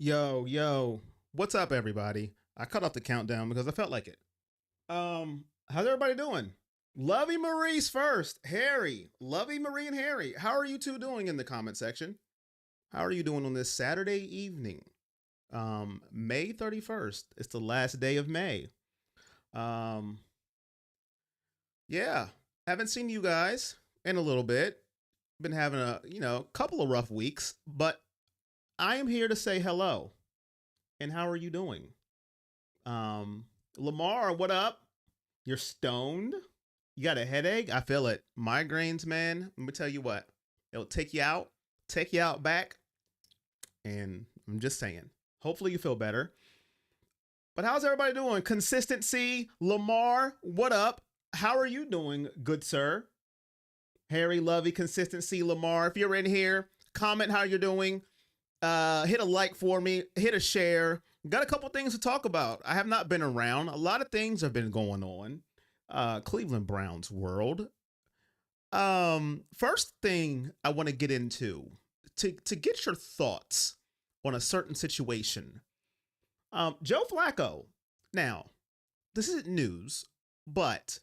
Yo, what's up, everybody? I cut off the countdown because I felt like it. How's everybody doing? Lovey Marie's first. Harry, Lovey Marie and Harry. How are you two doing in the comment section? How are you doing on this Saturday evening? May 31st. It's the last day of May. Um, yeah, haven't seen you guys in a little bit. Been having a couple of rough weeks, but I am here to say hello. And how are you doing? Lamar, what up? You're stoned? You got a headache? I feel it. Migraines, man. Let me tell you what. It'll take you out back. And I'm just saying. Hopefully you feel better. But how's everybody doing? Consistency, Lamar, what up? How are you doing, good sir? Harry, Lovey, Consistency, Lamar. If you're in here, comment how you're doing. Hit a like for me. Hit a share. Got a couple things to talk about. I have not been around. A lot of things have been going on. Cleveland Browns world. First thing I want to get into to get your thoughts on a certain situation. Joe Flacco. Now, this isn't news, but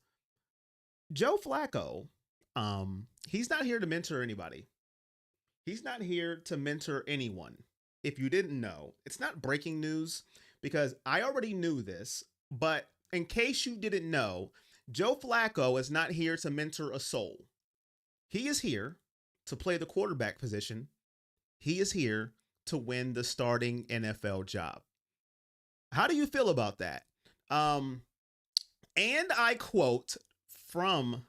Joe Flacco, he's not here to mentor anybody. He's not here to mentor anyone. If you didn't know, it's not breaking news because I already knew this, but in case you didn't know, Joe Flacco is not here to mentor a soul. He is here to play the quarterback position. He is here to win the starting NFL job. How do you feel about that? And I quote from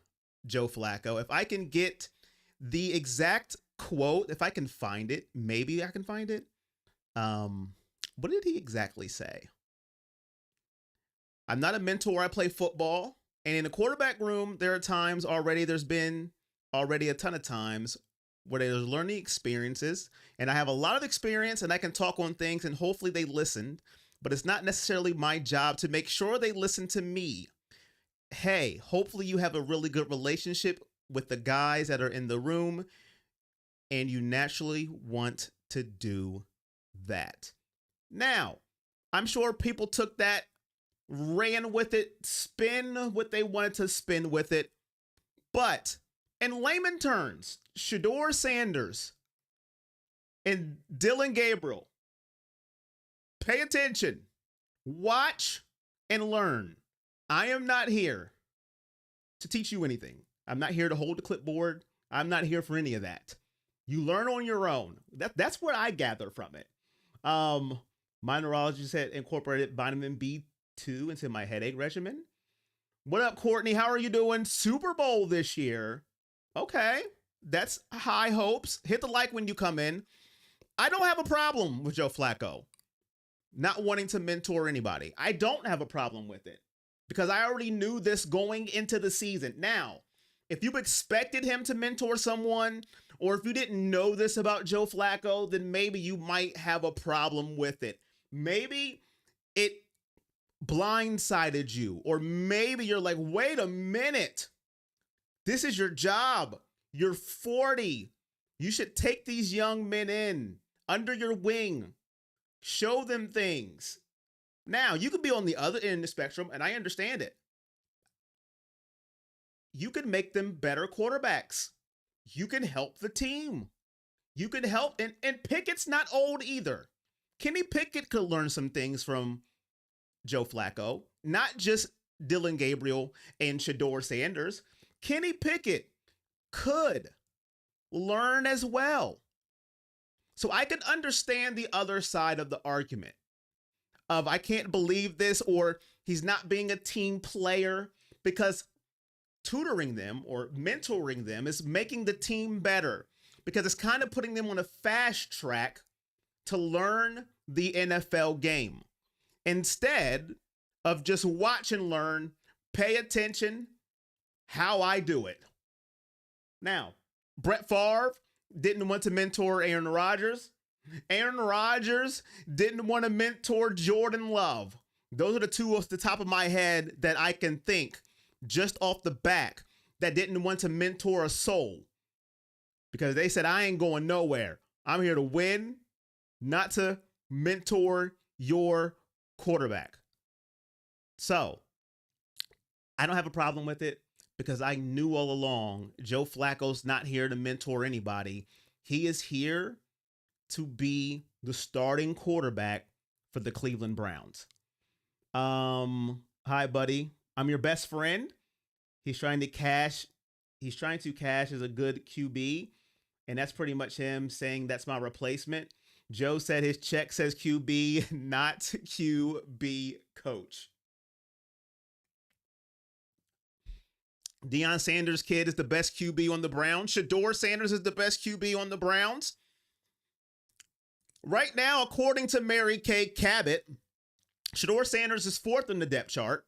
Joe Flacco, if I can get the exact quote, if I can find it, maybe I can find it. What did he exactly say? I'm not a mentor. I play football. And in the quarterback room, there's been already a ton of times where there's learning experiences. And I have a lot of experience and I can talk on things and hopefully they listened. But it's not necessarily my job to make sure they listen to me. Hey, hopefully you have a really good relationship with the guys that are in the room. And you naturally want to do that. Now, I'm sure people took that, ran with it, spin what they wanted to spin with it. But in layman terms, Shedeur Sanders and Dylan Gabriel, pay attention, watch, and learn. I am not here to teach you anything. I'm not here to hold the clipboard. I'm not here for any of that. You learn on your own. That's what I gather from it. My neurologist had incorporated vitamin B2 into my headache regimen. What up, Courtney? How are you doing? Super Bowl this year. Okay, that's high hopes. Hit the like when you come in. I don't have a problem with Joe Flacco not wanting to mentor anybody. I don't have a problem with it because I already knew this going into the season. Now, if you expected him to mentor someone, or if you didn't know this about Joe Flacco, then maybe you might have a problem with it. Maybe it blindsided you, or maybe you're like, wait a minute. This is your job. You're 40. You should take these young men in under your wing. Show them things. Now, you could be on the other end of the spectrum, and I understand it. You can make them better quarterbacks. You can help the team. You can help. And Pickett's not old either. Kenny Pickett could learn some things from Joe Flacco, not just Dylan Gabriel and Shedeur Sanders. Kenny Pickett could learn as well. So I can understand the other side of the argument of I can't believe this, or he's not being a team player, because tutoring them or mentoring them is making the team better, because it's kind of putting them on a fast track to learn the NFL game instead of just watch and learn, pay attention how I do it. Now, Brett Favre didn't want to mentor Aaron Rodgers. Aaron Rodgers didn't want to mentor Jordan Love. Those are the two off the top of my head that I can think just off the back that didn't want to mentor a soul, because they said, I ain't going nowhere. I'm here to win, not to mentor your quarterback. So I don't have a problem with it because I knew all along Joe Flacco's not here to mentor anybody. He is here to be the starting quarterback for the Cleveland Browns. Hi, buddy. I'm your best friend. He's trying to cash. He's trying to cash as a good QB. And that's pretty much him saying that's my replacement. Joe said his check says QB, not QB coach. Deion Sanders' kid is the best QB on the Browns. Shedeur Sanders is the best QB on the Browns. Right now, according to Mary Kay Cabot, Shedeur Sanders is fourth in the depth chart.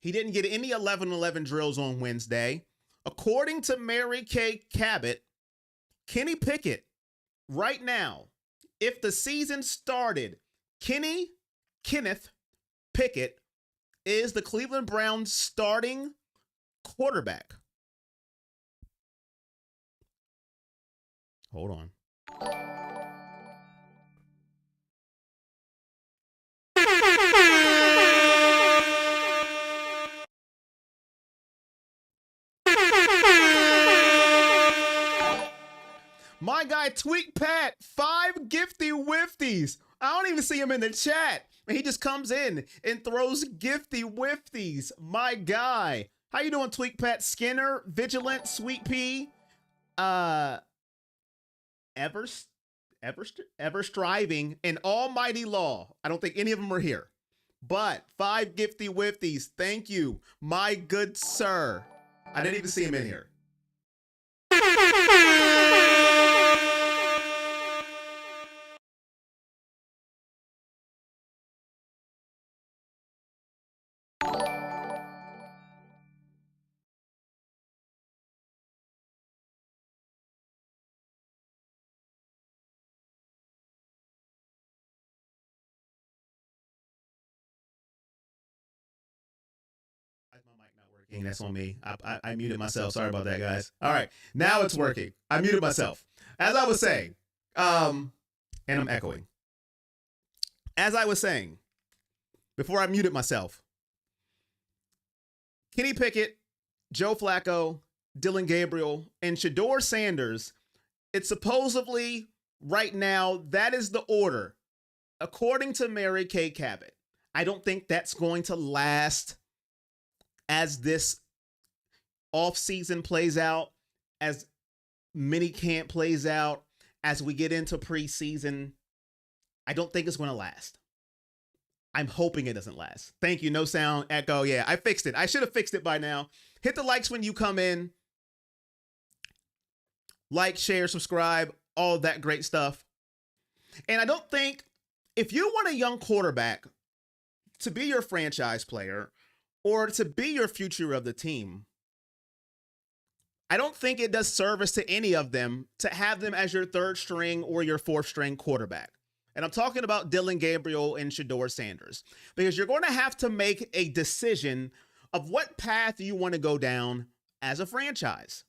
He didn't get any 11-11 drills on Wednesday. According to Mary Kay Cabot, Kenny Pickett, right now, if the season started, Kenneth Pickett is the Cleveland Browns starting quarterback. Hold on. My guy Tweak Pat, 5 gifty wifties. I don't even see him in the chat. He just comes in and throws gifty wifties. My guy. How you doing, Tweak Pat? Skinner, Vigilant, Sweet Pea, ever striving, and Almighty Law. I don't think any of them are here. But 5 gifty wifties. Thank you, my good sir. I didn't even see him in here. My mic not working. That's on me. I muted myself. Sorry about that, guys. All right, now it's working. I muted myself. As I was saying, and I'm echoing. As I was saying, before I muted myself, Kenny Pickett, Joe Flacco, Dylan Gabriel, and Shedeur Sanders, it's supposedly right now, that is the order, according to Mary Kay Cabot. I don't think that's going to last as this offseason plays out, as minicamp plays out, as we get into preseason. I don't think it's going to last. I'm hoping it doesn't last. Thank you. No sound echo. Yeah, I fixed it. I should have fixed it by now. Hit the likes when you come in. Like, share, subscribe, all that great stuff. And I don't think if you want a young quarterback to be your franchise player or to be your future of the team, I don't think it does service to any of them to have them as your third string or your fourth string quarterback. And I'm talking about Dylan Gabriel and Shedeur Sanders, because you're going to have to make a decision of what path you want to go down as a franchise.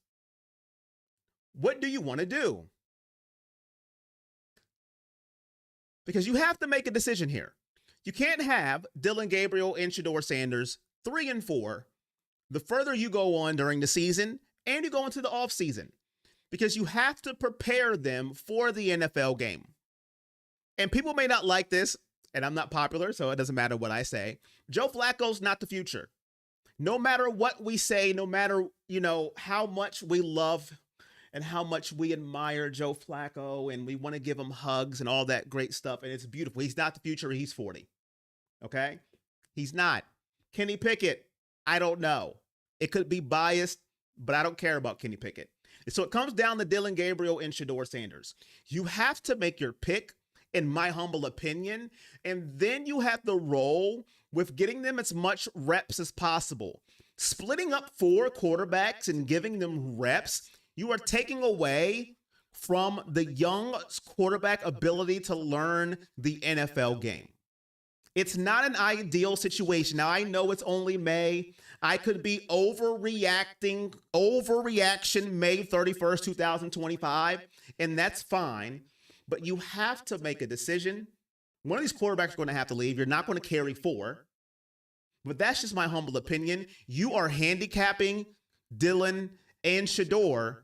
What do you want to do? Because you have to make a decision here. You can't have Dylan Gabriel and Shedeur Sanders 3 and 4 the further you go on during the season and you go into the offseason, because you have to prepare them for the NFL game. And people may not like this, and I'm not popular, so it doesn't matter what I say. Joe Flacco's not the future. No matter what we say, no matter, how much we love and how much we admire Joe Flacco and we want to give him hugs and all that great stuff, and it's beautiful. He's not the future. He's 40. Okay? He's not. Kenny Pickett, I don't know. It could be biased, but I don't care about Kenny Pickett. So it comes down to Dylan Gabriel and Shedeur Sanders. You have to make your pick, in my humble opinion, and then you have to roll with getting them as much reps as possible. Splitting up 4 quarterbacks and giving them reps, you are taking away from the young quarterback ability to learn the NFL game. It's not an ideal situation. Now, I know it's only May. I could be overreaction May 31st, 2025, and that's fine. But you have to make a decision One of these quarterbacks are going to have to leave. You're not going to carry 4. But that's just my humble opinion. You are handicapping Dylan and Shedeur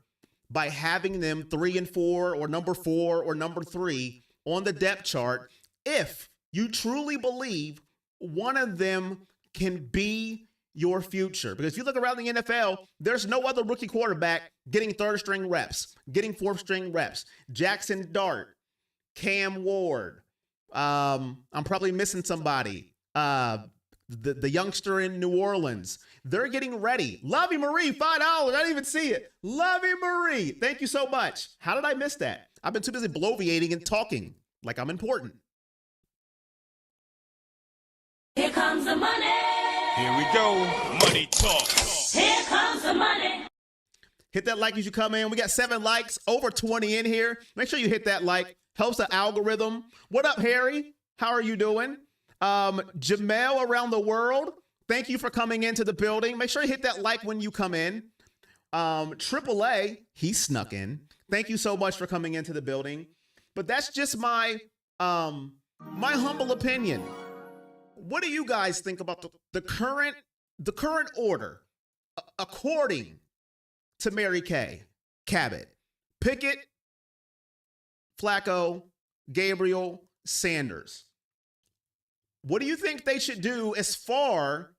by having them 3 and 4 or number 4 or number 3 on the depth chart if you truly believe one of them can be your future. Because if you look around the NFL, there's no other rookie quarterback getting 3rd string reps, getting 4th string reps. Jackson Dart, Cam Ward. I'm probably missing somebody. The youngster in New Orleans. They're getting ready. Lovey Marie, $5. I didn't even see it. Lovey Marie, thank you so much. How did I miss that? I've been too busy bloviating and talking like I'm important. Here comes the money. Here we go. Money talk. Here comes the money. Hit that like as you come in. We got 7 likes, over 20 in here. Make sure you hit that like. Helps the algorithm. What up, Harry? How are you doing? Jamel around the world, thank you for coming into the building. Make sure you hit that like when you come in. AAA, he snuck in. Thank you so much for coming into the building. But that's just my humble opinion. What do you guys think about the current order according to Mary Kay Cabot? Pickett, Flacco, Gabriel, Sanders. What do you think they should do as far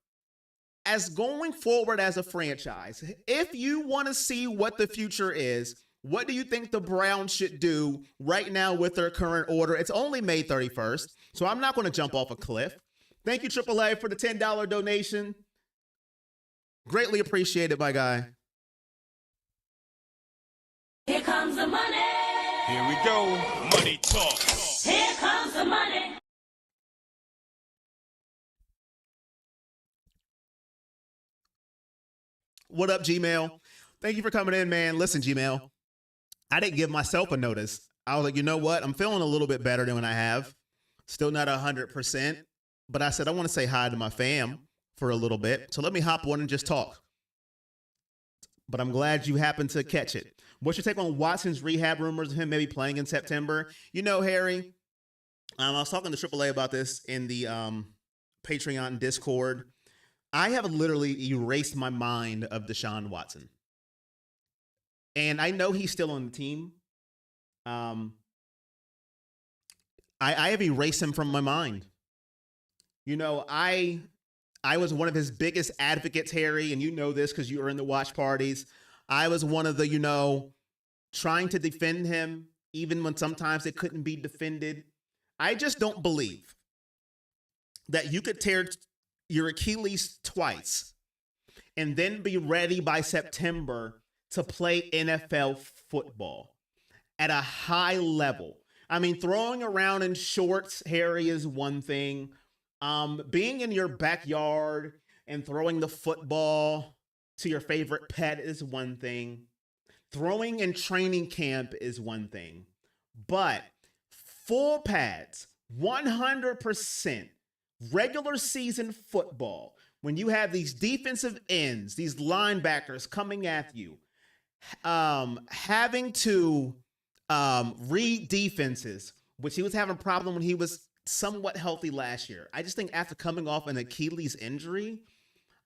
as going forward as a franchise? If you want to see what the future is, what do you think the Browns should do right now with their current order? It's only May 31st, so I'm not going to jump off a cliff. Thank you, AAA, for the $10 donation. Greatly appreciated, my guy. Here comes the money. Here we go. Money talk. Here comes the money. What up, Gmail? Thank you for coming in, man. Listen, Gmail, I didn't give myself a notice. I was like, you know what? I'm feeling a little bit better than when I have. Still not 100%. But I said, I want to say hi to my fam for a little bit. So let me hop on and just talk. But I'm glad you happened to catch it. What's your take on Watson's rehab rumors of him maybe playing in September? You know, Harry, I was talking to AAA about this in the Patreon Discord. I have literally erased my mind of Deshaun Watson. And I know he's still on the team. I have erased him from my mind. You know, I was one of his biggest advocates, Harry, and you know this because you were in the watch parties. I was one of the, trying to defend him, even when sometimes it couldn't be defended. I just don't believe that you could tear your Achilles twice and then be ready by September to play NFL football at a high level. I mean, throwing around in shorts, Harry, is one thing. Being in your backyard and throwing the football to your favorite pet is one thing. Throwing in training camp is one thing. But full pads, 100%, regular season football, when you have these defensive ends, these linebackers coming at you, having to read defenses, which he was having a problem when he was somewhat healthy last year. I just think after coming off an Achilles injury,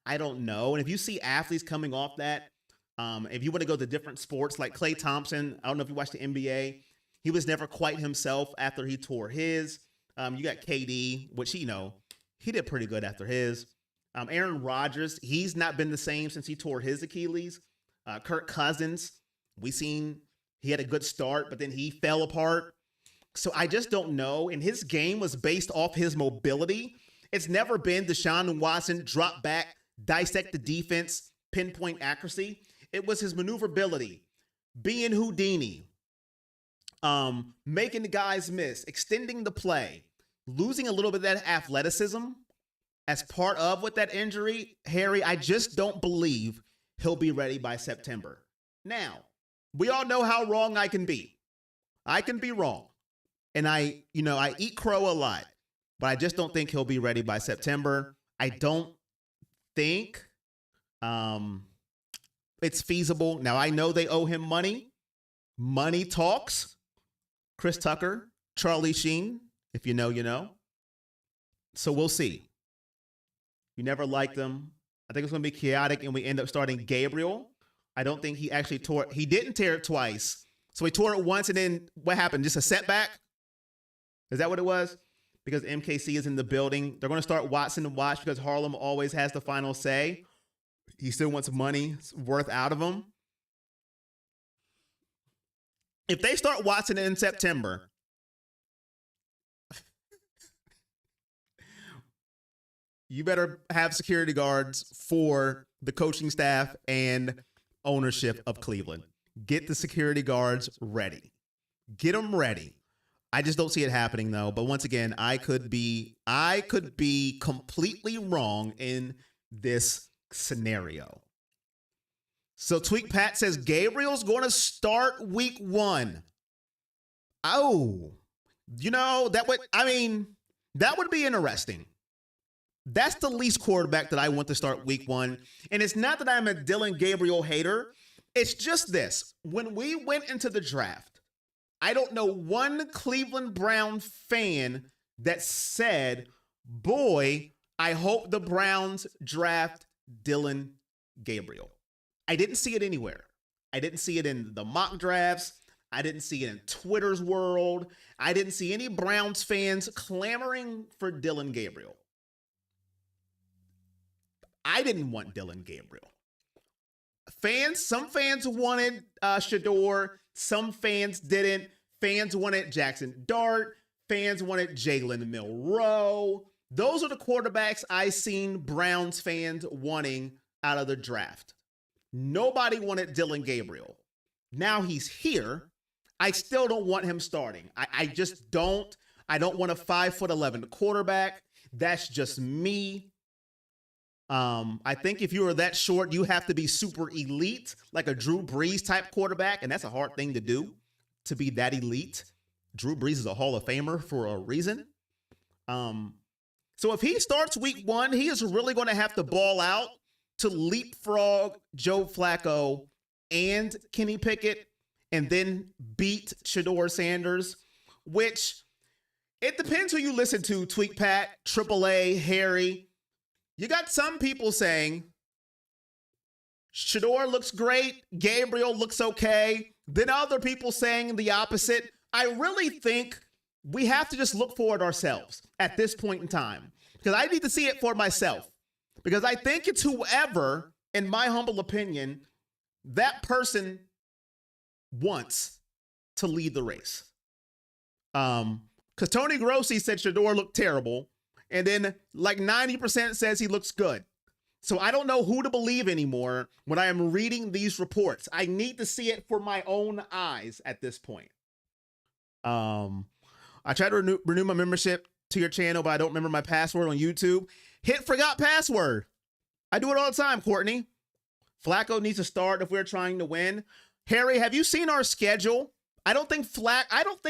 I don't know. And if you see athletes coming off that, if you want to go to different sports like Klay Thompson, I don't know if you watch the NBA, he was never quite himself after he tore his. You got KD, which, he did pretty good after his. Aaron Rodgers, he's not been the same since he tore his Achilles. Kirk Cousins, we seen he had a good start, but then he fell apart. So I just don't know. And his game was based off his mobility. It's never been Deshaun Watson, drop back, dissect the defense, pinpoint accuracy. It was his maneuverability, being Houdini, making the guys miss, extending the play, losing a little bit of that athleticism as part of with that injury. Harry, I just don't believe he'll be ready by September. Now, we all know how wrong I can be. I can be wrong. And I eat crow a lot, but I just don't think he'll be ready by September. I don't think it's feasible. Now, I know they owe him money. Money talks. Chris Tucker, Charlie Sheen, If you know, you know. So we'll see. You never liked him. I think it's going to be chaotic, and we end up starting Gabriel. I don't think he actually tore it. He didn't tear it twice. So he tore it once, and then what happened? Just a setback? Is that what it was? Because MKC is in the building. They're going to start Watson to watch because Harlem always has the final say. He still wants money worth out of him. If they start Watson in September, you better have security guards for the coaching staff and ownership of Cleveland. Get the security guards ready. Get them ready. I just don't see it happening though. But once again, I could be completely wrong in this scenario. So Tweak Pat says Gabriel's going to start week 1. Oh, that would be interesting. That's the least quarterback that I want to start week 1. And it's not that I'm a Dylan Gabriel hater. It's just this. When we went into the draft, I don't know one Cleveland Brown fan that said, boy, I hope the Browns draft Dylan Gabriel. I didn't see it anywhere. I didn't see it in the mock drafts. I didn't see it in Twitter's world. I didn't see any Browns fans clamoring for Dylan Gabriel. I didn't want Dylan Gabriel. Some fans wanted Shedeur. Some fans didn't. Fans wanted Jackson Dart. Fans wanted Jalen Milroe. Those are the quarterbacks I seen Browns fans wanting out of the draft. Nobody wanted Dylan Gabriel. Now he's here. I still don't want him starting. I just don't. I don't want a 5'11" quarterback. That's just me. I think if you are that short, you have to be super elite, like a Drew Brees type quarterback, and that's a hard thing to do, to be that elite. Drew Brees is a Hall of Famer for a reason. So if he starts week 1, he is really going to have to ball out to leapfrog Joe Flacco and Kenny Pickett and then beat Shedeur Sanders, which it depends who you listen to, Tweak Pat, AAA, Harry. You got some people saying Shedeur looks great, Gabriel looks okay. Then other people saying the opposite. I really think we have to just look for it ourselves at this point in time, because I need to see it for myself. Because I think it's whoever, in my humble opinion, that person wants to lead the race. Because Tony Grossi said Shedeur looked terrible, and then like 90% says he looks good. So I don't know who to believe anymore when I am reading these reports. I need to see it for my own eyes at this point. I tried to renew my membership to your channel, but I don't remember my password on YouTube. Hit forgot password. I do it all the time, Courtney. Flacco needs to start if we're trying to win. Harry, have you seen our schedule? I don't think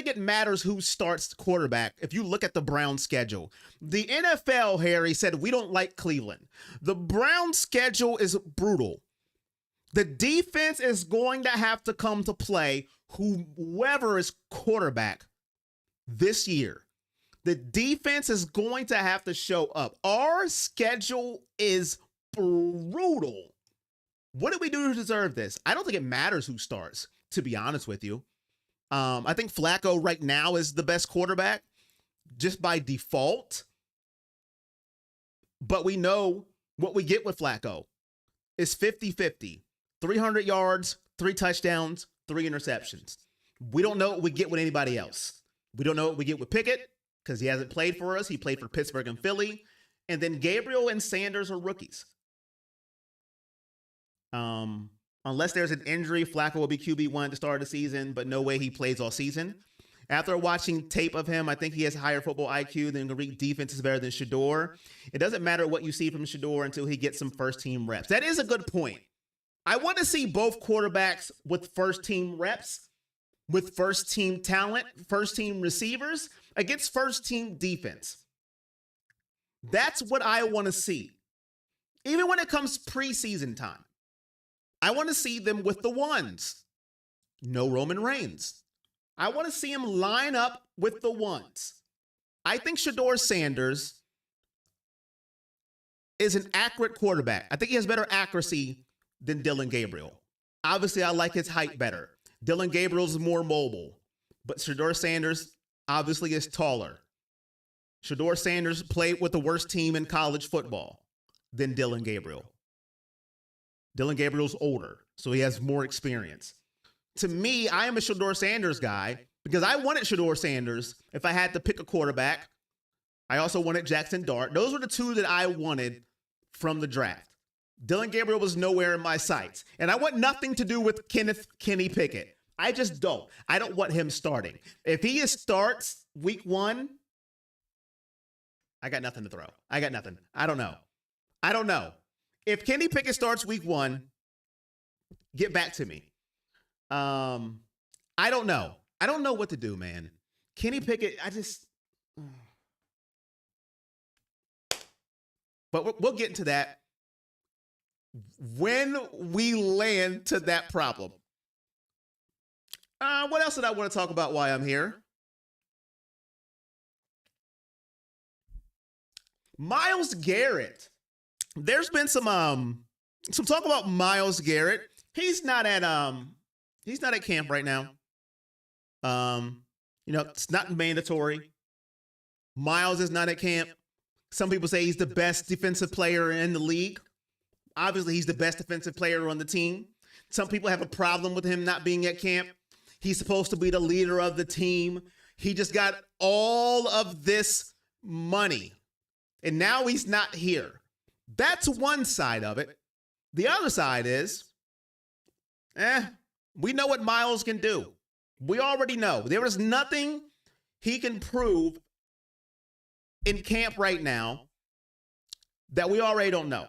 it matters who starts quarterback if you look at the Browns schedule. The NFL, Harry, said we don't like Cleveland. The Browns schedule is brutal. The defense is going to have to come to play whoever is quarterback this year. The defense is going to have to show up. Our schedule is brutal. What do we do to deserve this? I don't think it matters who starts, to be honest with you. I think Flacco right now is the best quarterback just by default. But we know what we get with Flacco is 50-50. 300 yards, 3 touchdowns, 3 interceptions. We don't know what we get with anybody else. We don't know what we get with Pickett because he hasn't played for us. He played for Pittsburgh and Philly. And then Gabriel and Sanders are rookies. Unless there's an injury, Flacco will be QB1 at the start of the season, but no way he plays all season. After watching tape of him, I think he has higher football IQ than Greek defense is better than Shedeur. It doesn't matter what you see from Shedeur until he gets some first-team reps. That is a good point. I want to see both quarterbacks with first-team reps, with first-team talent, first-team receivers, against first-team defense. That's what I want to see. Even when it comes preseason time. I want to see them with the ones. No Roman Reigns. I want to see him line up with the ones. I think Shedeur Sanders is an accurate quarterback. I think he has better accuracy than Dillon Gabriel. Obviously, I like his height better. Dillon Gabriel's more mobile, but Shedeur Sanders obviously is taller. Shedeur Sanders played with the worst team in college football than Dillon Gabriel. Dillon Gabriel's older, so he has more experience. To me, I am a Shedeur Sanders guy because I wanted Shedeur Sanders if I had to pick a quarterback. I also wanted Jackson Dart. Those were the two that I wanted from the draft. Dillon Gabriel was nowhere in my sights. And I want nothing to do with Kenny Pickett. I just don't. I don't want him starting. If he starts week 1, I got nothing to throw. I got nothing. I don't know. If Kenny Pickett starts week 1, get back to me. I don't know. I don't know what to do, man. Kenny Pickett, but we'll get into that when we land to that problem. What else did I want to talk about while I'm here? Myles Garrett. There's been some talk about Myles Garrett. He's not at camp right now. It's not mandatory. Myles is not at camp. Some people say he's the best defensive player in the league. Obviously, he's the best defensive player on the team. Some people have a problem with him not being at camp. He's supposed to be the leader of the team. He just got all of this money, and now he's not here. That's one side of it. The other side is, we know what Myles can do. We already know. There is nothing he can prove in camp right now that we already don't know.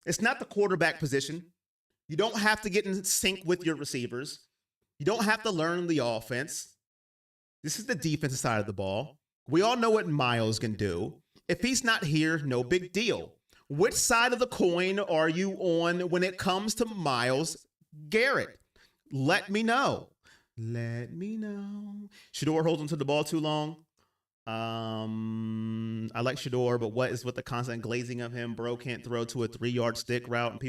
It's not the quarterback position. You don't have to get in sync with your receivers. You don't have to learn the offense. This is the defensive side of the ball. We all know what Myles can do. If he's not here, no big deal. Which side of the coin are you on when it comes to Myles Garrett? Let me know. Let me know. Shedeur holds onto the ball too long. I like Shedeur, but what is with the constant glazing of him? Bro can't throw to a 3-yard stick route, and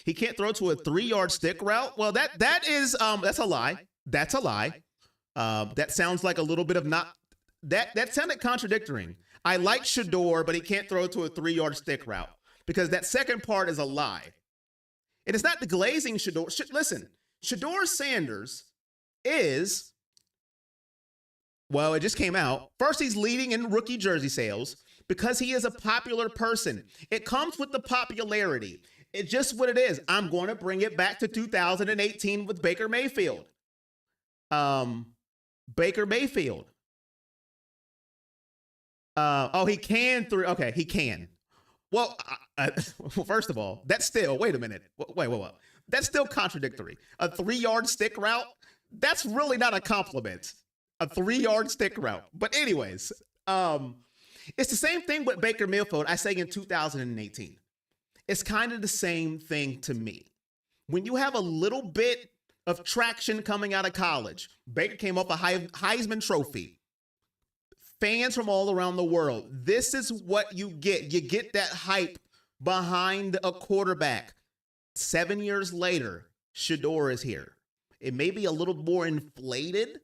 he can't throw to a 3-yard stick route. Well, that's a lie. That's a lie. That sounds like a little bit of that sounded contradictory. I like Shedeur, but he can't throw to a 3-yard stick route because that second part is a lie. And it's not the glazing Shedeur. Listen, Shedeur Sanders is. Well, it just came out. First, he's leading in rookie jersey sales because he is a popular person. It comes with the popularity. It's just what it is. I'm going to bring it back to 2018 with Baker Mayfield. Baker Mayfield. He can through. Okay, he can. Well, first of all, that's still. Wait a minute. Wait. That's still contradictory. A 3-yard stick route. That's really not a compliment. A 3-yard stick route. But anyways, it's the same thing with Baker Mayfield. I say in 2018. It's kind of the same thing to me. When you have a little bit of traction coming out of college, Baker came up a Heisman Trophy. Fans from all around the world. This is what you get. You get that hype behind a quarterback. 7 years later, Shedeur is here. It may be a little more inflated,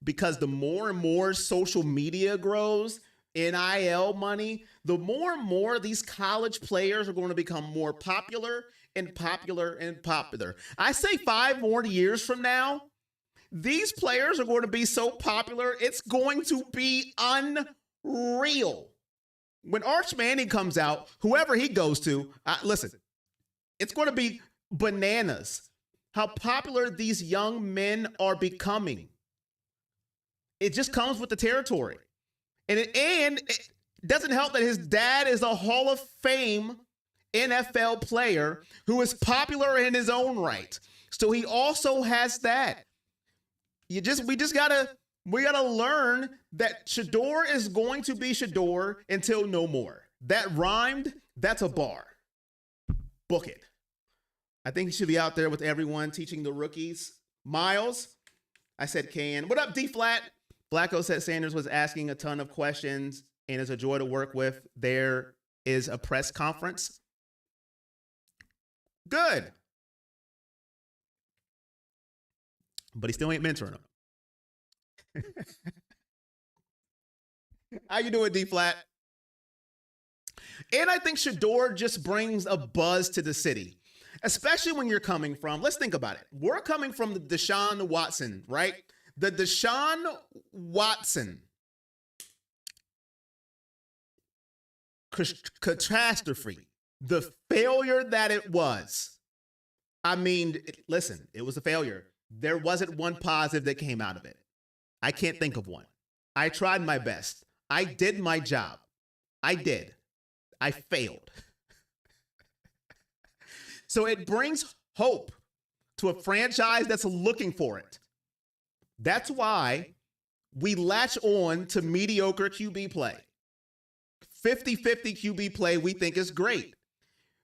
because the more and more social media grows, NIL money, the more and more these college players are going to become more popular and popular and popular. I say 5 more years from now, these players are going to be so popular, it's going to be unreal. When Arch Manning comes out, whoever he goes to, listen, it's going to be bananas how popular these young men are becoming. It just comes with the territory. And it doesn't help that his dad is a Hall of Fame NFL player who is popular in his own right. So he also has that. We gotta learn that Shedeur is going to be Shedeur until no more. That rhymed. That's a bar. Book it. I think he should be out there with everyone teaching the rookies. Myles, I said can. What up, D Flat? Flacco said Sanders was asking a ton of questions and is a joy to work with. There is a press conference. Good. But he still ain't mentoring him. How you doing, D-Flat? And I think Shedeur just brings a buzz to the city, especially when you're coming from, let's think about it. We're coming from the Deshaun Watson, right? The Deshaun Watson catastrophe, the failure that it was. I mean, listen, it was a failure. There wasn't one positive that came out of it. I can't think of one. I tried my best. I did my job. I did. I failed. So it brings hope to a franchise that's looking for it. That's why we latch on to mediocre QB play. 50-50 QB play we think is great.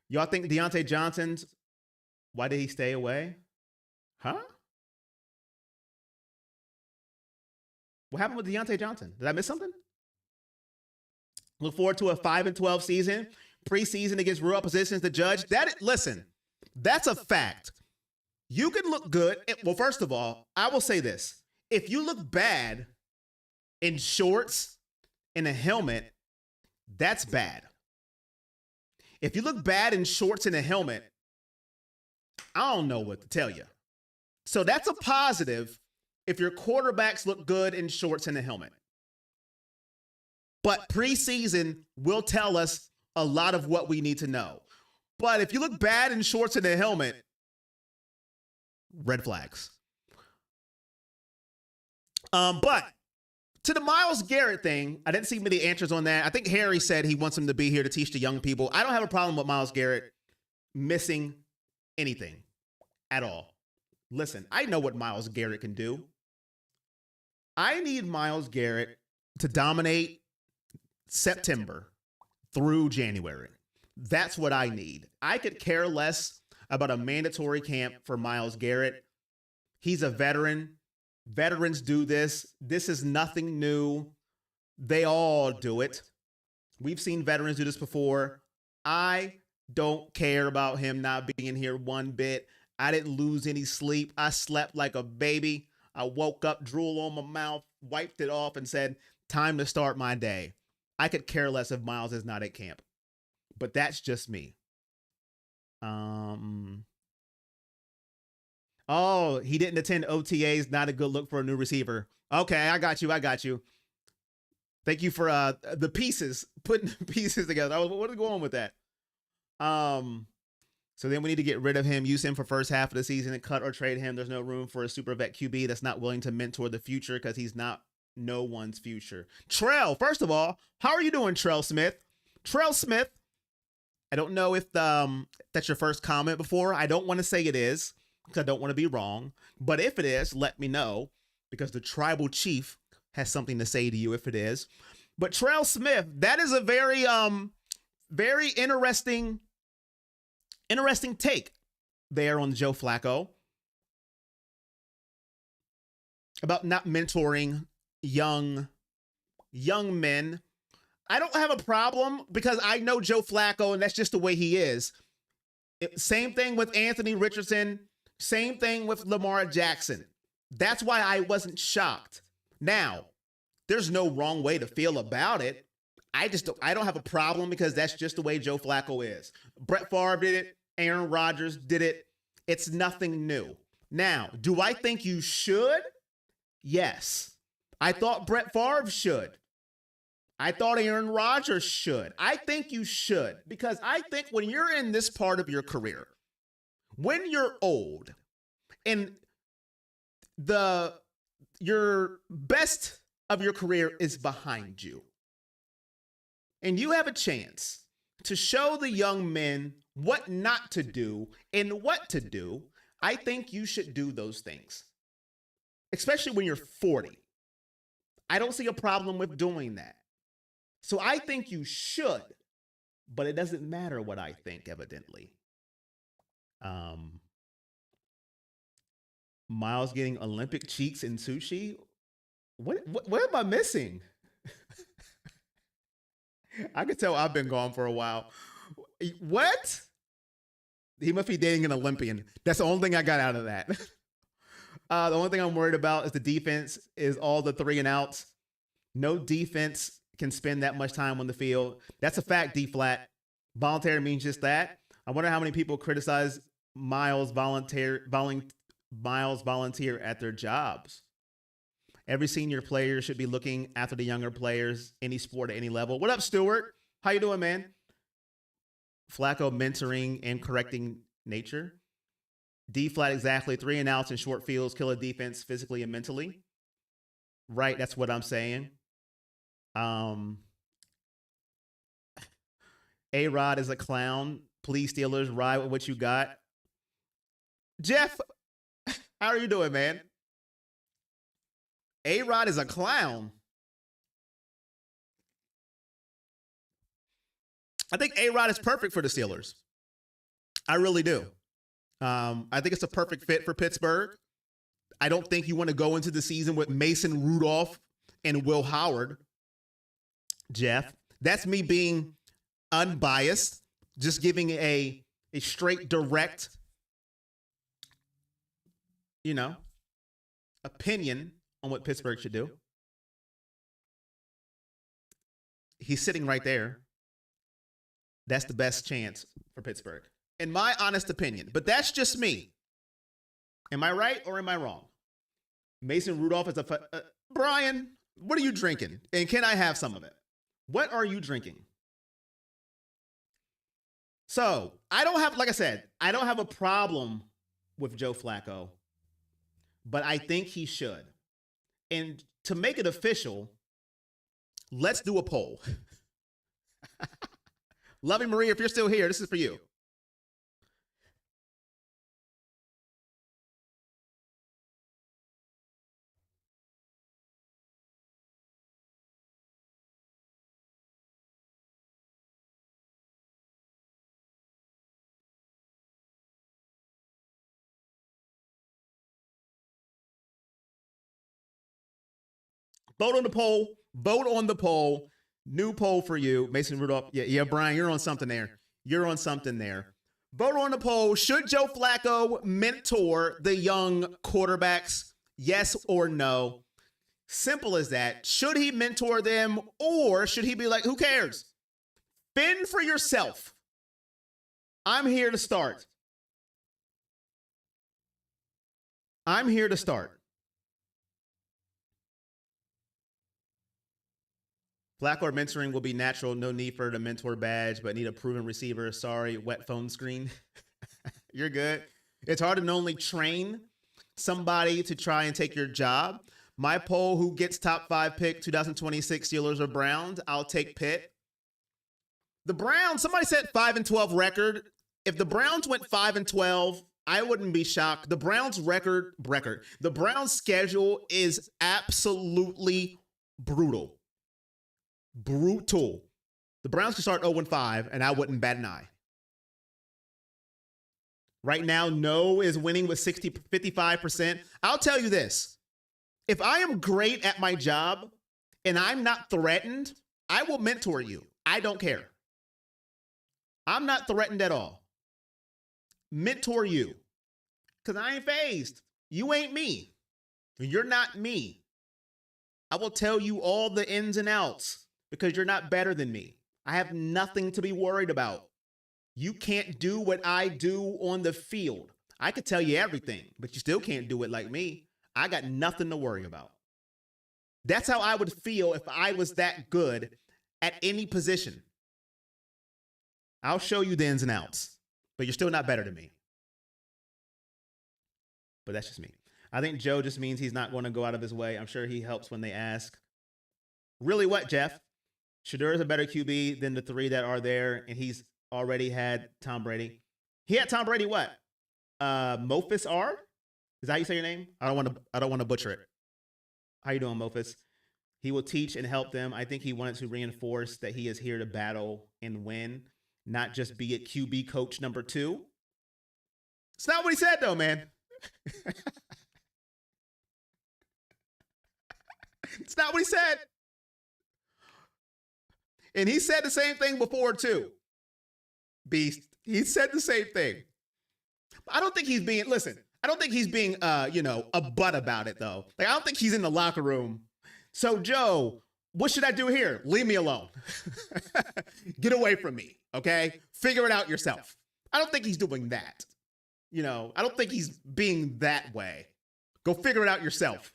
Y'all think Deontay Johnson's, why did he stay away? Huh? What happened with Deontay Johnson? Did I miss something? Look forward to a 5-12 season. Preseason against real oppositions to judge. Listen, that's a fact. You can look good. Well, first of all, I will say this. If you look bad in shorts and a helmet, that's bad. If you look bad in shorts and a helmet, I don't know what to tell you. So that's a positive if your quarterbacks look good in shorts and a helmet. But preseason will tell us a lot of what we need to know. But if you look bad in shorts and a helmet, red flags. But to the Myles Garrett thing, I didn't see many answers on that. I think Harry said he wants him to be here to teach the young people. I don't have a problem with Myles Garrett missing anything at all. Listen, I know what Myles Garrett can do. I need Myles Garrett to dominate September through January. That's what I need. I could care less about a mandatory camp for Myles Garrett. He's a veteran. Veterans do this. This is nothing new. They all do it. We've seen veterans do this before. I don't care about him not being here one bit. I didn't lose any sleep. I slept like a baby. I woke up, drool on my mouth, wiped it off, and said, time to start my day. I could care less if Myles is not at camp. But that's just me. Oh, he didn't attend OTAs. Not a good look for a new receiver. Okay, I got you. Thank you for the pieces, putting the pieces together. What is going on with that? So then we need to get rid of him, use him for first half of the season, and cut or trade him. There's no room for a super vet QB that's not willing to mentor the future because he's not no one's future. Trell, first of all, how are you doing, Trell Smith? Trell Smith, I don't know if that's your first comment before. I don't want to say it is because I don't want to be wrong. But if it is, let me know because the tribal chief has something to say to you if it is. But Trell Smith, that is a very interesting take there on Joe Flacco about not mentoring young men. I don't have a problem because I know Joe Flacco and that's just the way he is. Same thing with Anthony Richardson. Same thing with Lamar Jackson. That's why I wasn't shocked. Now, there's no wrong way to feel about it. I don't have a problem because that's just the way Joe Flacco is. Brett Favre did it. Aaron Rodgers did it. It's nothing new. Now, do I think you should? Yes. I thought Brett Favre should. I thought Aaron Rodgers should. I think you should because I think when you're in this part of your career, when you're old and your best of your career is behind you, and you have a chance to show the young men what not to do and what to do, I think you should do those things, especially when you're 40. I don't see a problem with doing that. So I think you should, but it doesn't matter what I think, evidently. Myles getting Olympic cheeks in sushi? What am I missing? I can tell I've been gone for a while. What? He must be dating an Olympian. That's the only thing I got out of that. The only thing I'm worried about is the defense is all the 3 and outs. No defense can spend that much time on the field. That's a fact, D-flat. Voluntary means just that. I wonder how many people criticize Miles volunteer at their jobs. Every senior player should be looking after the younger players, any sport at any level. What up, Stewart? How you doing, man? Flacco mentoring and correcting nature. D-flat exactly. 3 and outs and short fields kill a defense physically and mentally. Right, that's what I'm saying. A-Rod is a clown. Please, Steelers, ride with what you got. Jeff, how are you doing, man? A-Rod is a clown. I think A-Rod is perfect for the Steelers. I really do. I think it's a perfect fit for Pittsburgh. I don't think you want to go into the season with Mason Rudolph and Will Howard. Jeff, that's me being unbiased, just giving a straight, direct, opinion on what Pittsburgh should do. He's sitting right there. That's the best chance for Pittsburgh, in my honest opinion. But that's just me. Am I right or am I wrong? Mason Rudolph is Brian, what are you drinking? And can I have some of it? What are you drinking? So, I don't have a problem with Joe Flacco, but I think he should. And to make it official, let's do a poll. Loving Marie, if you're still here, this is for you. Vote on the poll. Vote on the poll. New poll for you. Mason Rudolph. Yeah, Brian, you're on something there. Vote on the poll. Should Joe Flacco mentor the young quarterbacks? Yes or no? Simple as that. Should he mentor them, or should he be like, who cares? Fend for yourself. I'm here to start. Flacco mentoring will be natural. No need for the mentor badge, but need a proven receiver. Sorry, wet phone screen. You're good. It's hard to only train somebody to try and take your job. My poll, who gets top 5 pick 2026 Steelers or Browns? I'll take Pitt. The Browns, somebody said 5-12 record. If the Browns went 5-12, I wouldn't be shocked. The Browns record. The Browns schedule is absolutely brutal. Brutal. The Browns can start 0-5, and I wouldn't bat an eye. Right now, no is winning with 55%. I'll tell you this. If I am great at my job and I'm not threatened, I will mentor you. I don't care. I'm not threatened at all. Mentor you. Because I ain't fazed. You ain't me. You're not me. I will tell you all the ins and outs because you're not better than me. I have nothing to be worried about. You can't do what I do on the field. I could tell you everything, but you still can't do it like me. I got nothing to worry about. That's how I would feel if I was that good at any position. I'll show you the ins and outs, but you're still not better than me. But that's just me. I think Joe just means he's not going to go out of his way. I'm sure he helps when they ask. Really what, Jeff? Shedeur is a better QB than the 3 that are there, and he's already had Tom Brady. He had Tom Brady what? Mofus R? Is that how you say your name? I don't want to butcher it. How you doing, Mofus? He will teach and help them. I think he wanted to reinforce that he is here to battle and win, not just be at QB coach number 2. It's not what he said, though, man. It's not what he said. And he said the same thing before, too. Beast. He said the same thing. I don't think he's being, listen, I don't think he's being, a butt about it, though. Like, I don't think he's in the locker room. So, Joe, what should I do here? Leave me alone. Get away from me, okay? Figure it out yourself. I don't think he's doing that. I don't think he's being that way. Go figure it out yourself.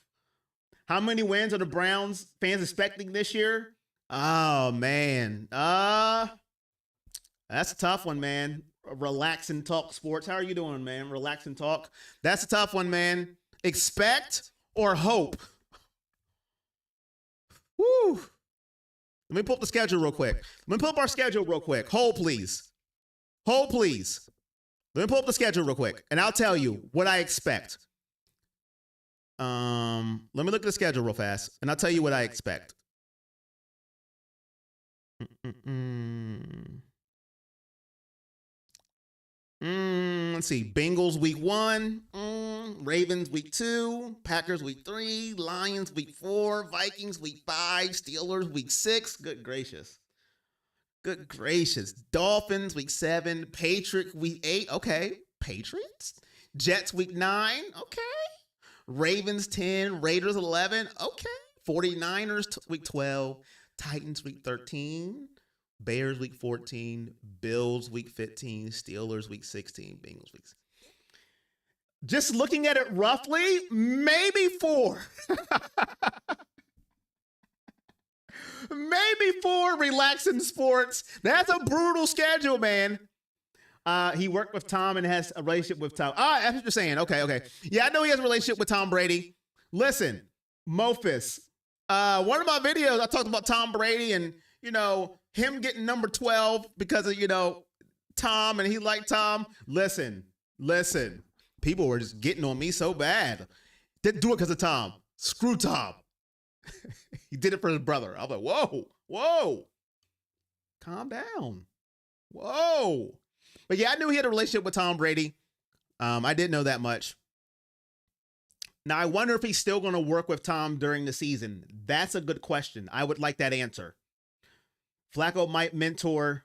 How many wins are the Browns fans expecting this year? Oh, man. That's a tough one, man. Relax and talk sports. How are you doing, man? Relax and talk. That's a tough one, man. Expect or hope? Woo. Let me pull up the schedule real quick. Let me pull up our schedule real quick. Hold, please. Hold, please. Let me pull up the schedule real quick, and I'll tell you what I expect. Let me look at the schedule real fast, and I'll tell you what I expect. Let's see. Bengals week 1. Ravens week 2. Packers week 3. Lions week 4. Vikings week 5. Steelers week 6. Good gracious. Good gracious. Dolphins week 7. Patriots week 8. Okay. Patriots. Jets week 9. Okay. Ravens 10. Raiders 11. Okay. 49ers week 12. Titans week 13. Bears week 14, Bills week 15, Steelers week 16, Bengals week 16. Just looking at it roughly, maybe 4. Maybe 4 relaxing sports. That's a brutal schedule, man. He worked with Tom and has a relationship with Tom. That's what you're saying. Okay. Yeah, I know he has a relationship with Tom Brady. Listen, Mofus. One of my videos, I talked about Tom Brady and, him getting number 12 because of, Tom, and he liked Tom. Listen. People were just getting on me so bad. Didn't do it because of Tom. Screw Tom. He did it for his brother. I was like, whoa. Calm down. Whoa. But yeah, I knew he had a relationship with Tom Brady. I didn't know that much. Now, I wonder if he's still going to work with Tom during the season. That's a good question. I would like that answer. Flacco might mentor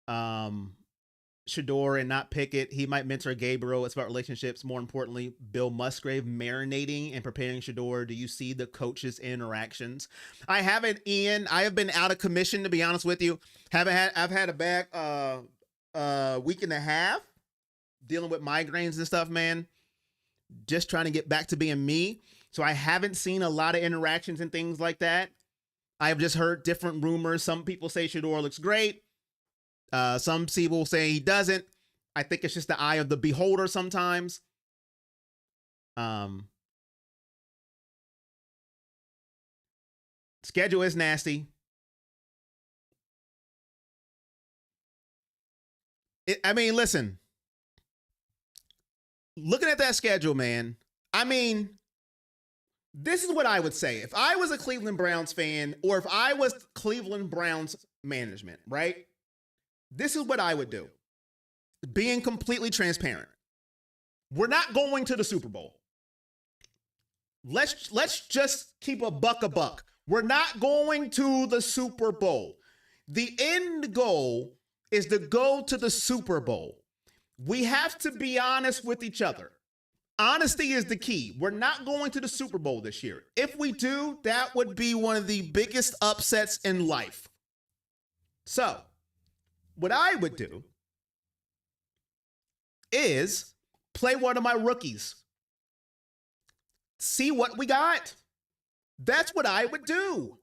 Shedeur and not Pickett. He might mentor Gabriel. It's about relationships. More importantly, Bill Musgrave marinating and preparing Shedeur. Do you see the coaches' interactions? I haven't, Ian. I have been out of commission, to be honest with you. I've had a bad week and a half dealing with migraines and stuff, man. Just trying to get back to being me. So I haven't seen a lot of interactions and things like that. I have just heard different rumors. Some people say Shedeur looks great. Some people say he doesn't. I think it's just the eye of the beholder sometimes. Schedule is nasty. Listen. Looking at that schedule, man, this is what I would say. If I was a Cleveland Browns fan, or if I was Cleveland Browns management, right? This is what I would do. Being completely transparent. We're not going to the Super Bowl. Let's just keep a buck. We're not going to the Super Bowl. The end goal is to go to the Super Bowl. We have to be honest with each other. Honesty is the key. We're not going to the Super Bowl this year. If we do, that would be one of the biggest upsets in life. So, what I would do is play one of my rookies. See what we got. That's what I would do.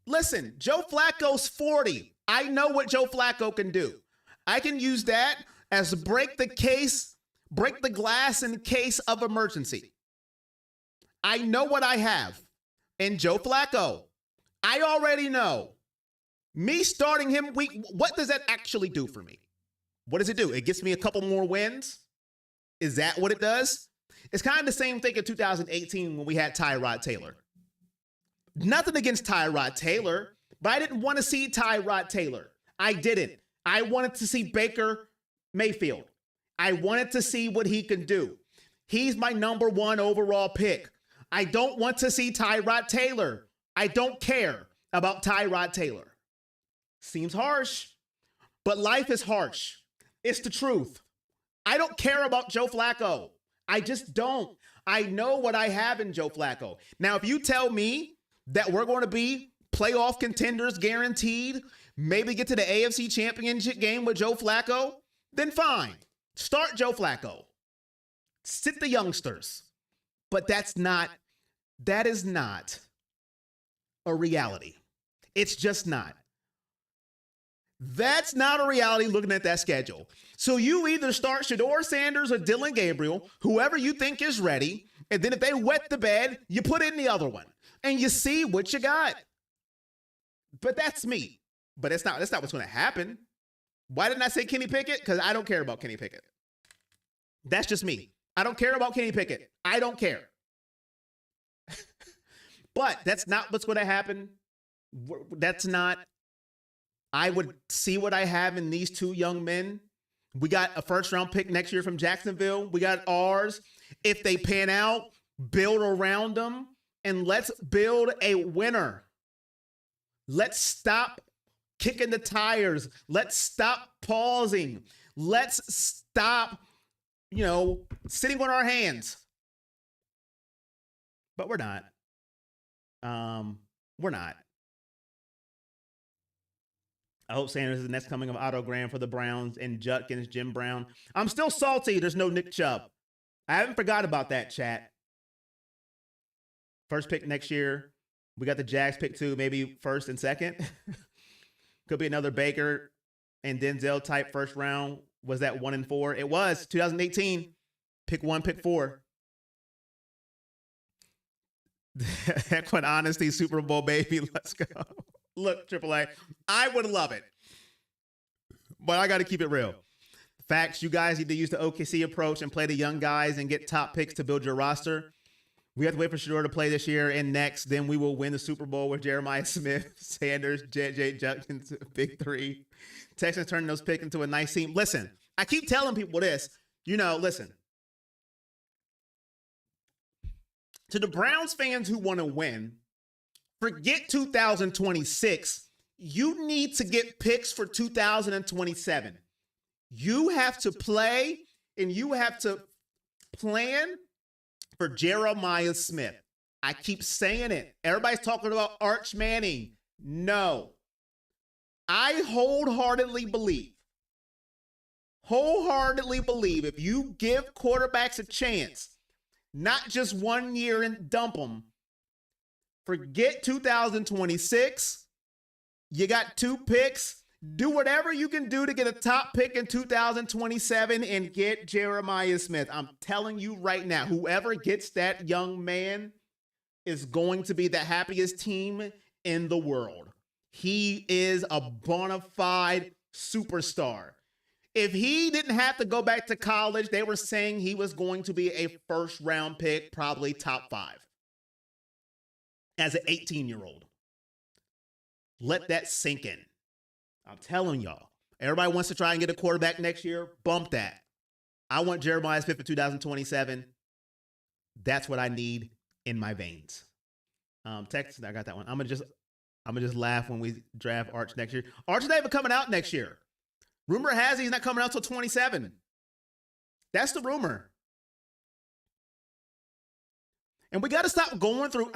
Listen, Joe Flacco's 40. I know what Joe Flacco can do. I can use that as break the glass in case of emergency. I know what I have. And Joe Flacco, I already know. Me starting him what does that actually do for me? What does it do? It gets me a couple more wins? Is that what it does? It's kind of the same thing in 2018 when we had Tyrod Taylor. Nothing against Tyrod Taylor, but I didn't want to see Tyrod Taylor. I didn't. I wanted to see Baker Mayfield. I wanted to see what he can do. He's my number 1 overall pick. I don't want to see Tyrod Taylor. I don't care about Tyrod Taylor. Seems harsh, but life is harsh. It's the truth. I don't care about Joe Flacco. I just don't. I know what I have in Joe Flacco. Now, if you tell me that we're going to be playoff contenders guaranteed, maybe get to the AFC Championship game with Joe Flacco, then fine. Start Joe Flacco. Sit the youngsters. But that is not a reality. It's just not. That's not a reality looking at that schedule. So you either start Shedeur Sanders or Dylan Gabriel, whoever you think is ready, and then if they wet the bed, you put in the other one, and you see what you got. But that's me. But that's not what's going to happen. Why didn't I say Kenny Pickett? Because I don't care about Kenny Pickett. That's just me. I don't care about Kenny Pickett. I don't care. But that's not what's going to happen. That's not. I would see what I have in these two young men. We got a first-round pick next year from Jacksonville. We got ours. If they pan out, build around them, and let's build a winner. Let's stop kicking the tires. Let's stop pausing. Let's stop, sitting on our hands. But we're not. We're not. I hope Sanders is the next coming of Otto Graham for the Browns and Judkins, Jim Brown. I'm still salty there's no Nick Chubb. I haven't forgot about that, chat. First pick next year. We got the Jags pick too, maybe first and second. Could be another Baker and Denzel type first round. Was that 1 and 4? It was 2018. Pick 1, pick 4. Equine Honesty, Super Bowl baby. Let's go. Look, AAA, I would love it, but I got to keep it real. Facts, you guys need to use the OKC approach and play the young guys and get top picks to build your roster. We have to wait for Shedeur to play this year and next. Then we will win the Super Bowl with Jeremiah Smith, Sanders, JJ Judkins, Big Three. Texans turning those picks into a nice team. Listen, I keep telling people this. Listen. To the Browns fans who want to win, forget 2026. You need to get picks for 2027. You have to play and you have to plan for Jeremiah Smith. I keep saying it. Everybody's talking about Arch Manning. No. I wholeheartedly believe if you give quarterbacks a chance, not just 1 year and dump them, forget 2026. You got 2 picks. Do whatever you can do to get a top pick in 2027 and get Jeremiah Smith. I'm telling you right now, whoever gets that young man is going to be the happiest team in the world. He is a bona fide superstar. If he didn't have to go back to college, they were saying he was going to be a first-round pick, probably top 5. As an 18-year-old. Let that sink in. I'm telling y'all. Everybody wants to try and get a quarterback next year. Bump that. I want Jeremiah Smith for 2027. That's what I need in my veins. Texas, I got that one. I'm gonna just laugh when we draft Arch next year. Arch is not even coming out next year. Rumor has it he's not coming out until 27. That's the rumor. And we got to stop going through.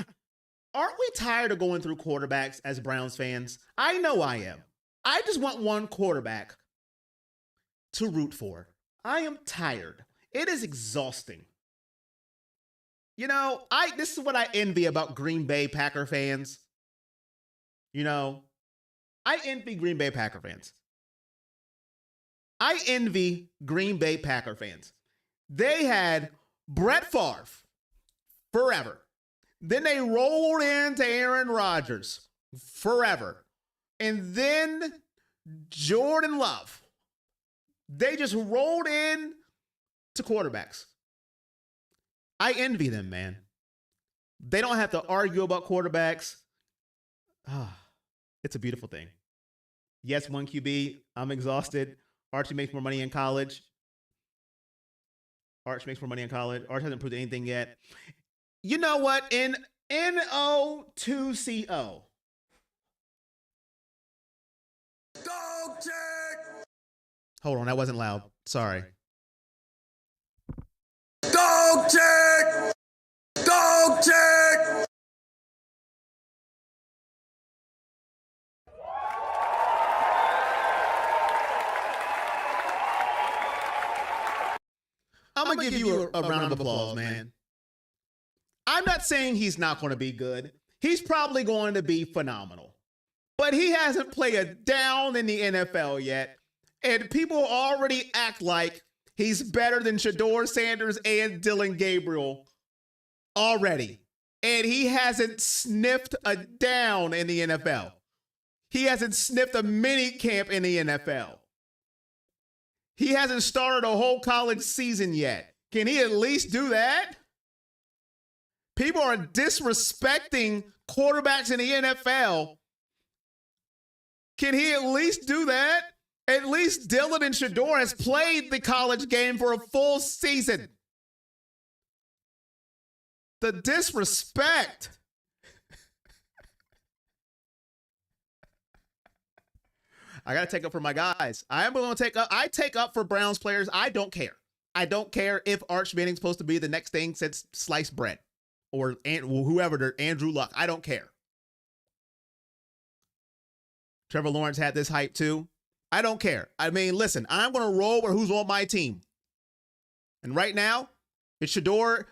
Aren't we tired of going through quarterbacks as Browns fans? I know I am. I just want one quarterback to root for. I am tired. It is exhausting. This is what I envy about Green Bay Packer fans. I envy Green Bay Packer fans. I envy Green Bay Packer fans. They had Brett Favre forever. Then they rolled into Aaron Rodgers forever. And then Jordan Love. They just rolled in to quarterbacks. I envy them, man. They don't have to argue about quarterbacks. It's a beautiful thing. Yes, 1 QB. I'm exhausted. Archie makes more money in college. Arch hasn't proved anything yet. You know what? In NO2CO. Dog check! Hold on, that wasn't loud. Sorry. Dog check! Dog check! I'm gonna give you a round of applause, man. I'm not saying he's not going to be good. He's probably going to be phenomenal. But he hasn't played a down in the NFL yet. And people already act like he's better than Shedeur Sanders and Dylan Gabriel already. And he hasn't sniffed a down in the NFL. He hasn't sniffed a mini camp in the NFL. He hasn't started a whole college season yet. Can he at least do that? People are disrespecting quarterbacks in the NFL. Can he at least do that? At least Dylan and Shedeur has played the college game for a full season. The disrespect. I got to take up for my guys. I am going to take up. I take up for Browns players. I don't care. I don't care if Arch Manning's supposed to be the next thing since sliced bread or whoever, Andrew Luck. I don't care. Trevor Lawrence had this hype too. I don't care. I mean, listen, I'm going to roll with who's on my team. And right now, it's Shedeur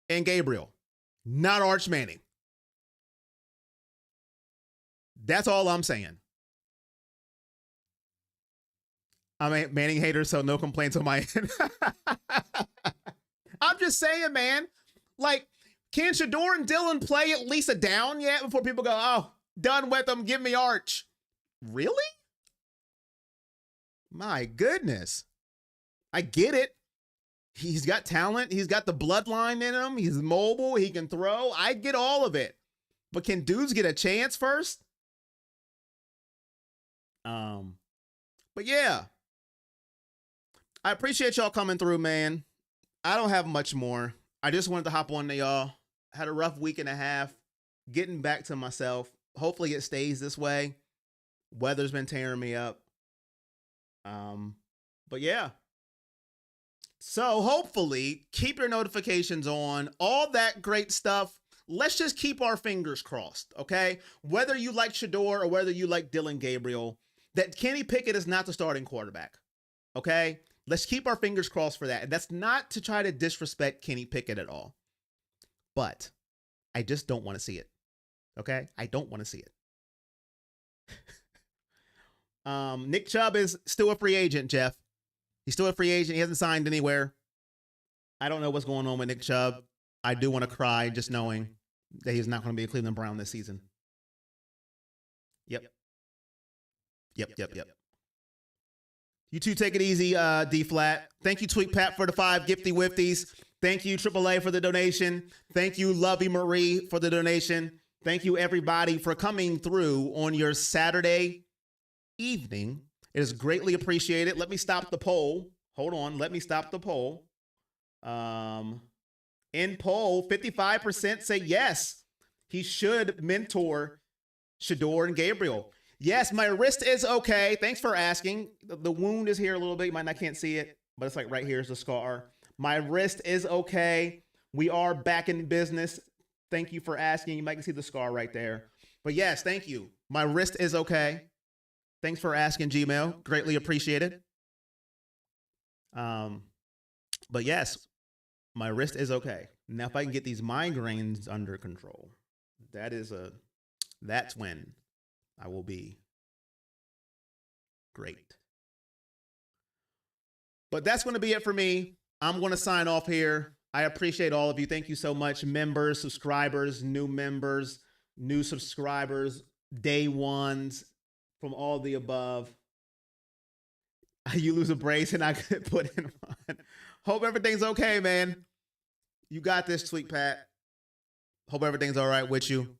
and Gabriel, not Arch Manning. That's all I'm saying. I'm a Manning hater, so no complaints on my end. I'm just saying, man. Like, can Shedeur and Dylan play at least a down yet before people go, oh, done with them, give me Arch? Really? My goodness. I get it. He's got talent. He's got the bloodline in him. He's mobile. He can throw. I get all of it. But can dudes get a chance first? But yeah. I appreciate y'all coming through, man. I don't have much more. I just wanted to hop on to y'all. Had a rough week and a half. Getting back to myself. Hopefully it stays this way. Weather's been tearing me up. But yeah. So hopefully keep your notifications on. All that great stuff. Let's just keep our fingers crossed, okay? Whether you like Shedeur or whether you like Dylan Gabriel, that Kenny Pickett is not the starting quarterback, okay? Let's keep our fingers crossed for that. And that's not to try to disrespect Kenny Pickett at all. But I just don't want to see it, okay? I don't want to see it. Nick Chubb is still a free agent, Jeff. He's still a free agent. He hasn't signed anywhere. I don't know what's going on with Nick Chubb. I do want to cry just knowing that he's not going to be a Cleveland Brown this season. Yep. You two take it easy, D-Flat. Thank you, Tweet Pat, for the 5 gifty wifties. Thank you, AAA, for the donation. Thank you, Lovey Marie, for the donation. Thank you, everybody, for coming through on your Saturday evening. It is greatly appreciated. Let me stop the poll. Hold on. Let me stop the poll. In poll, 55% say yes, he should mentor Shedeur and Gabriel. Yes, my wrist is okay. Thanks for asking. The wound is here a little bit. You might not can't see it, but it's like right here is the scar. My wrist is okay. We are back in business. Thank you for asking. You might see the scar right there. But yes, thank you. My wrist is okay. Thanks for asking, Gmail. Greatly appreciated. But yes, my wrist is okay. Now, if I can get these migraines under control, that's when I will be great. But that's going to be it for me. I'm going to sign off here. I appreciate all of you. Thank you so much. Members, subscribers, new subscribers, day ones, from all the above. You lose a brace and I could put in one. Hope everything's okay, man. You got this, Tweet Pat. Hope everything's all right with you.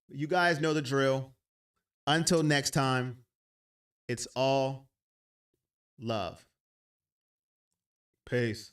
You guys know the drill. Until next time, it's all love. Peace.